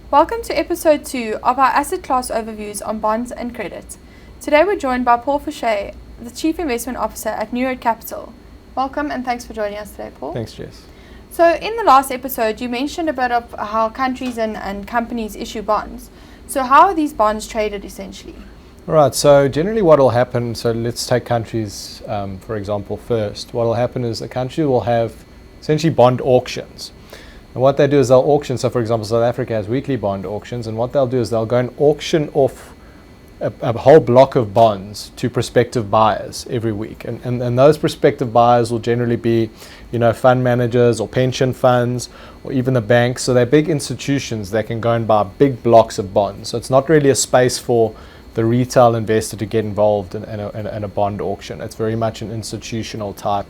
Welcome to episode 2 of our asset class overviews on bonds and credit. Today we're joined by Paul Fouché, the Chief Investment Officer at New Road Capital. Welcome and thanks for joining us today, Paul. Thanks, Jess. So in the last episode you mentioned a bit of how countries and companies issue bonds. So how are these bonds traded essentially? All right, so generally what will happen, so let's take countries, for example, first. What will happen is a country will have essentially bond auctions. And what they do is they'll auction, so for example, South Africa has weekly bond auctions, and what they'll do is they'll go and auction off a whole block of bonds to prospective buyers every week. And those prospective buyers will generally be, fund managers or pension funds or even the banks. So they're big institutions that can go and buy big blocks of bonds. So it's not really a space for the retail investor to get involved in a bond auction. It's very much an institutional type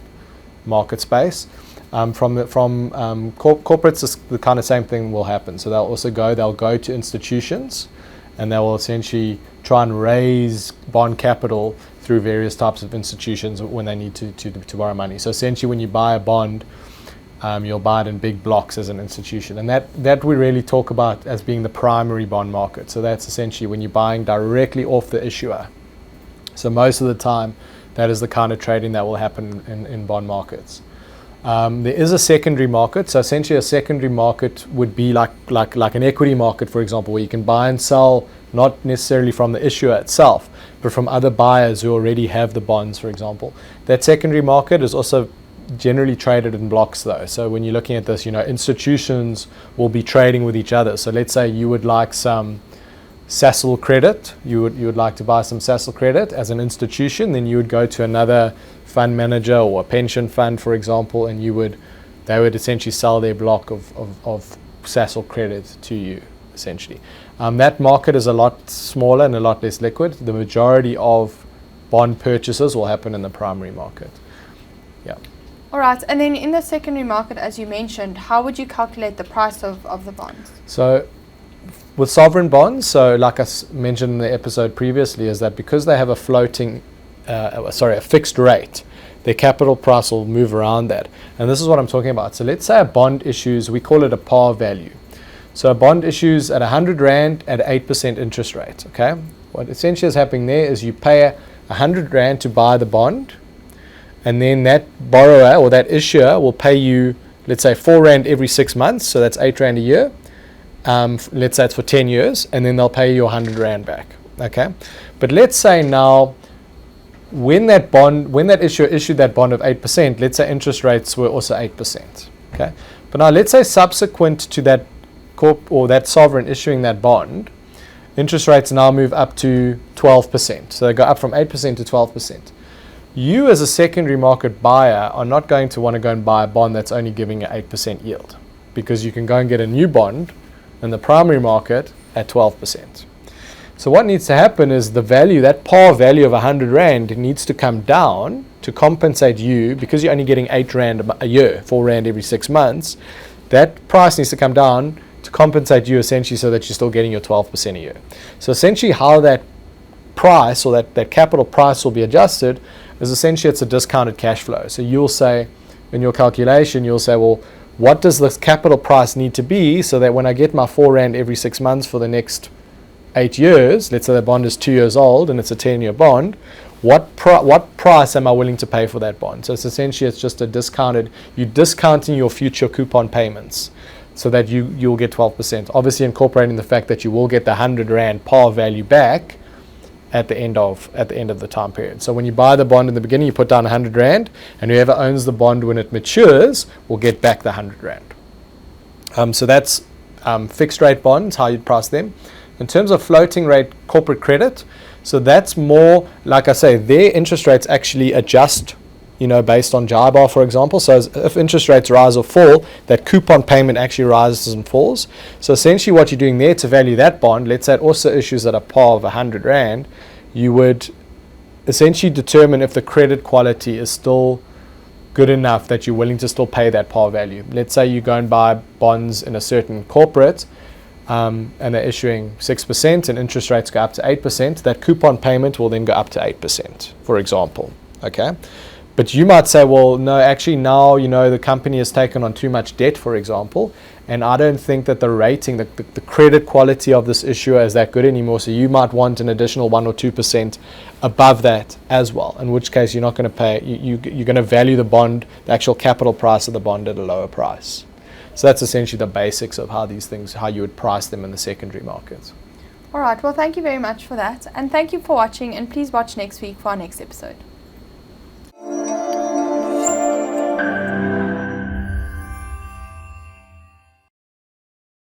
market space. Corporates, the kind of same thing will happen. So they'll go to institutions and they will essentially try and raise bond capital through various types of institutions when they need to borrow money. So essentially when you buy a bond, you'll buy it in big blocks as an institution. And that we really talk about as being the primary bond market. So that's essentially when you're buying directly off the issuer. So most of the time, that is the kind of trading that will happen in bond markets. There is a secondary market. So essentially a secondary market would be like an equity market, for example, where you can buy and sell not necessarily from the issuer itself, but from other buyers who already have the bonds, for example. That secondary market is also generally traded in blocks though. So when you're looking at this, institutions will be trading with each other. So let's say you would like some Sasol credit, you would like to buy some Sasol credit as an institution, then you would go to another fund manager or a pension fund, for example, and they would essentially sell their block of Sasol credit to you, essentially. That market is a lot smaller and a lot less liquid. The majority of bond purchases will happen in the primary market. Yeah. All right, and then in the secondary market, as you mentioned, how would you calculate the price of the bonds? So with sovereign bonds, so like I mentioned in the episode previously, is that because they have a fixed rate, their capital price will move around that. And this is what I'm talking about. So let's say a bond issues, we call it a par value. So a bond issues at 100 Rand at 8% interest rate, okay? What essentially is happening there is you pay 100 Rand to buy the bond, and then that borrower or that issuer will pay you, let's say 4 Rand every 6 months, so that's 8 Rand a year. Let's say it's for 10 years, and then they'll pay you 100 Rand back, okay? But let's say now, when that issuer issued that bond of 8%, let's say interest rates were also 8%, okay? But now let's say subsequent to that corp or that sovereign issuing that bond, interest rates now move up to 12%. So they go up from 8% to 12%. You as a secondary market buyer are not going to want to go and buy a bond that's only giving an 8% yield, because you can go and get a new bond in the primary market at 12%. So what needs to happen is the value, that par value of 100 Rand needs to come down to compensate you, because you're only getting 8 Rand a year, 4 Rand every 6 months. That price needs to come down to compensate you essentially so that you're still getting your 12% a year. So essentially how that price or that capital price will be adjusted is essentially it's a discounted cash flow. So you'll say in your calculation, well, what does this capital price need to be so that when I get my 4 Rand every 6 months for the next 8 years, let's say the bond is 2 years old and it's a 10-year bond, what price am I willing to pay for that bond? So it's just you're discounting your future coupon payments so that you'll get 12%. Obviously incorporating the fact that you will get the 100 Rand par value back at the end of the time period. So when you buy the bond in the beginning, you put down 100 Rand, and whoever owns the bond when it matures will get back the 100 Rand. So that's fixed rate bonds, how you'd price them. In terms of floating rate corporate credit, so that's more, like I say, their interest rates actually adjust, based on JIBAR, for example. So if interest rates rise or fall, that coupon payment actually rises and falls. So essentially what you're doing there to value that bond, let's say it also issues at a par of 100 Rand, you would essentially determine if the credit quality is still good enough that you're willing to still pay that par value. Let's say you go and buy bonds in a certain corporate, and they're issuing 6% and interest rates go up to 8%, that coupon payment will then go up to 8%, for example, okay? But you might say, well, no, actually now, the company has taken on too much debt, for example, and I don't think that the rating, the credit quality of this issuer is that good anymore. So you might want an additional 1 or 2% above that as well, in which case you're not going to pay, you're going to value the bond, the actual capital price of the bond at a lower price. So that's essentially the basics of how you would price them in the secondary market. All right, well, thank you very much for that. And thank you for watching, and please watch next week for our next episode.